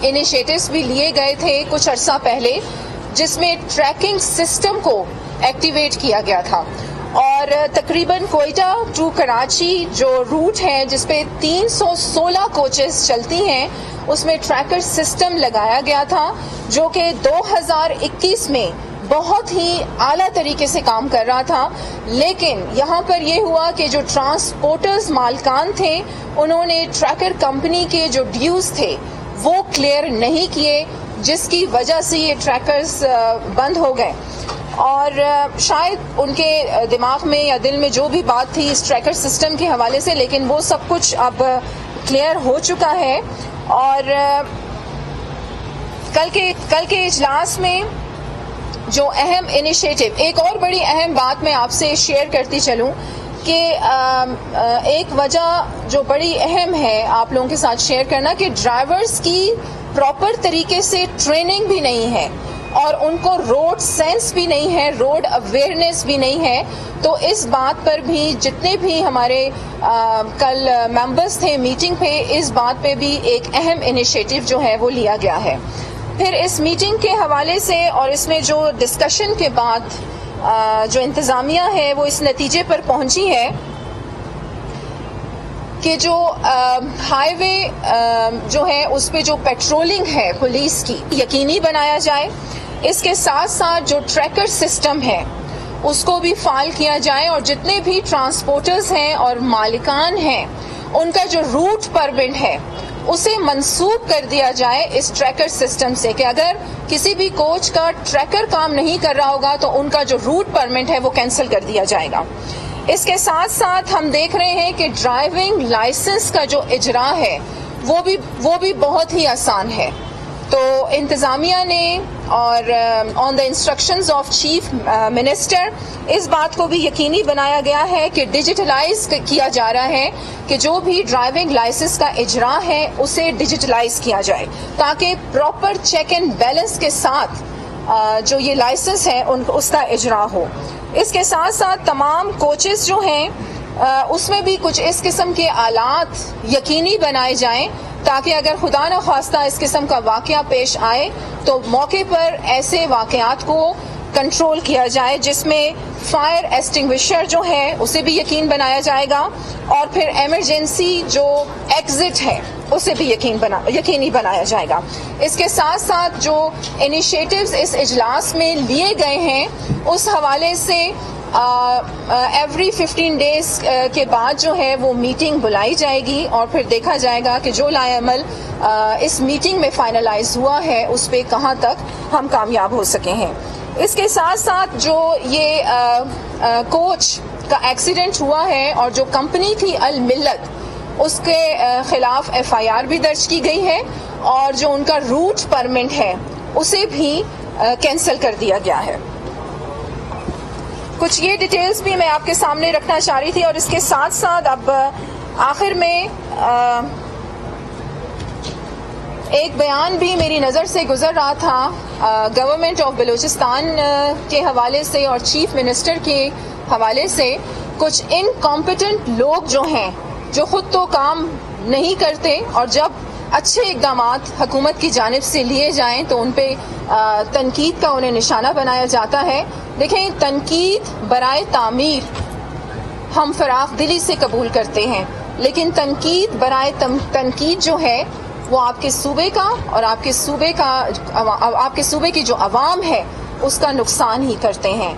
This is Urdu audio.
انیشیٹوز بھی لیے گئے تھے کچھ عرصہ پہلے، جس میں ٹریکنگ سسٹم کو ایکٹیویٹ کیا گیا تھا، اور تقریباً کوئٹہ ٹو کراچی جو روٹ ہے جس پہ 316 کوچز چلتی ہیں، اس میں ٹریکر سسٹم لگایا گیا تھا جو کہ 2021 میں بہت ہی اعلیٰ طریقے سے کام کر رہا تھا. لیکن یہاں پر یہ ہوا کہ جو ٹرانسپورٹرز مالکان تھے انہوں نے ٹریکر کمپنی کے جو ڈیوز تھے وہ کلیئر نہیں کیے، جس کی وجہ سے یہ ٹریکرز بند ہو گئے. اور شاید ان کے دماغ میں یا دل میں جو بھی بات تھی اس ٹریکر سسٹم کے حوالے سے، لیکن وہ سب کچھ اب کلیئر ہو چکا ہے. اور کل کے اجلاس میں جو اہم انیشیٹو، ایک اور بڑی اہم بات میں آپ سے شیئر کرتی چلوں کہ ایک وجہ جو بڑی اہم ہے آپ لوگوں کے ساتھ شیئر کرنا کہ ڈرائیورز کی پراپر طریقے سے ٹریننگ بھی نہیں ہے اور ان کو روڈ سینس بھی نہیں ہے، روڈ اویئرنیس بھی نہیں ہے. تو اس بات پر بھی جتنے بھی ہمارے کل ممبرز تھے میٹنگ پہ، اس بات پہ بھی ایک اہم انیشیٹو جو ہے وہ لیا گیا ہے. پھر اس میٹنگ کے حوالے سے اور اس میں جو ڈسکشن کے بعد جو انتظامیہ ہے وہ اس نتیجے پر پہنچی ہے کہ جو ہائی وے جو ہے اس پہ جو پیٹرولنگ ہے پولیس کی یقینی بنایا جائے. اس کے ساتھ ساتھ جو ٹریکر سسٹم ہے اس کو بھی فعال کیا جائے، اور جتنے بھی ٹرانسپورٹرز ہیں اور مالکان ہیں ان کا جو روٹ پرمٹ ہے اسے منسوخ کر دیا جائے اس ٹریکر سسٹم سے، کہ اگر کسی بھی کوچ کا ٹریکر کام نہیں کر رہا ہوگا تو ان کا جو روٹ پرمٹ ہے وہ کینسل کر دیا جائے گا. اس کے ساتھ ساتھ ہم دیکھ رہے ہیں کہ ڈرائیونگ لائسنس کا جو اجرا ہے وہ بھی بہت ہی آسان ہے. تو انتظامیہ نے اور on the instructions of chief minister اس بات کو بھی یقینی بنایا گیا ہے کہ ڈیجیٹلائز کیا جا رہا ہے کہ جو بھی ڈرائیونگ لائسنس کا اجرا ہے اسے ڈیجیٹلائز کیا جائے تاکہ پراپر چیک اینڈ بیلنس کے ساتھ جو یہ لائسنس ہے اس کا اجرا ہو. اس کے ساتھ ساتھ تمام کوچز جو ہیں اس میں بھی کچھ اس قسم کے آلات یقینی بنائے جائیں تاکہ اگر خدا نخواستہ اس قسم کا واقعہ پیش آئے تو موقع پر ایسے واقعات کو کنٹرول کیا جائے، جس میں فائر ایکسٹنگوشر جو ہے اسے بھی یقین بنایا جائے گا، اور پھر ایمرجنسی جو ایگزٹ ہے اسے بھی یقینی بنایا جائے گا. اس کے ساتھ ساتھ جو انیشیٹوز اس اجلاس میں لیے گئے ہیں اس حوالے سے ایوری 15 ڈیز کے بعد جو ہے وہ میٹنگ بلائی جائے گی اور پھر دیکھا جائے گا کہ جو لائے عمل اس میٹنگ میں فائنلائز ہوا ہے اس پہ کہاں تک ہم کامیاب ہو سکے ہیں. اس کے ساتھ ساتھ جو یہ کوچ کا ایکسیڈنٹ ہوا ہے اور جو کمپنی تھی الملت اس کے خلاف FIR بھی درج کی گئی ہے، اور جو ان کا روٹ پرمٹ ہے اسے بھی کینسل کر دیا گیا ہے. کچھ یہ ڈیٹیلز بھی میں آپ کے سامنے رکھنا چاہ رہی تھی. اور اس کے ساتھ ساتھ اب آخر میں ایک بیان بھی میری نظر سے گزر رہا تھا گورنمنٹ آف بلوچستان کے حوالے سے اور چیف منسٹر کے حوالے سے. کچھ انکمپیٹنٹ لوگ جو ہیں جو خود تو کام نہیں کرتے اور جب اچھے اقدامات حکومت کی جانب سے لیے جائیں تو ان پہ تنقید کا انہیں نشانہ بنایا جاتا ہے. دیکھیں، تنقید برائے تعمیر ہم فراخ دلی سے قبول کرتے ہیں، لیکن تنقید برائے تنقید جو ہے وہ آپ کے صوبے کا اور آپ کے صوبے کی جو عوام ہے اس کا نقصان ہی کرتے ہیں.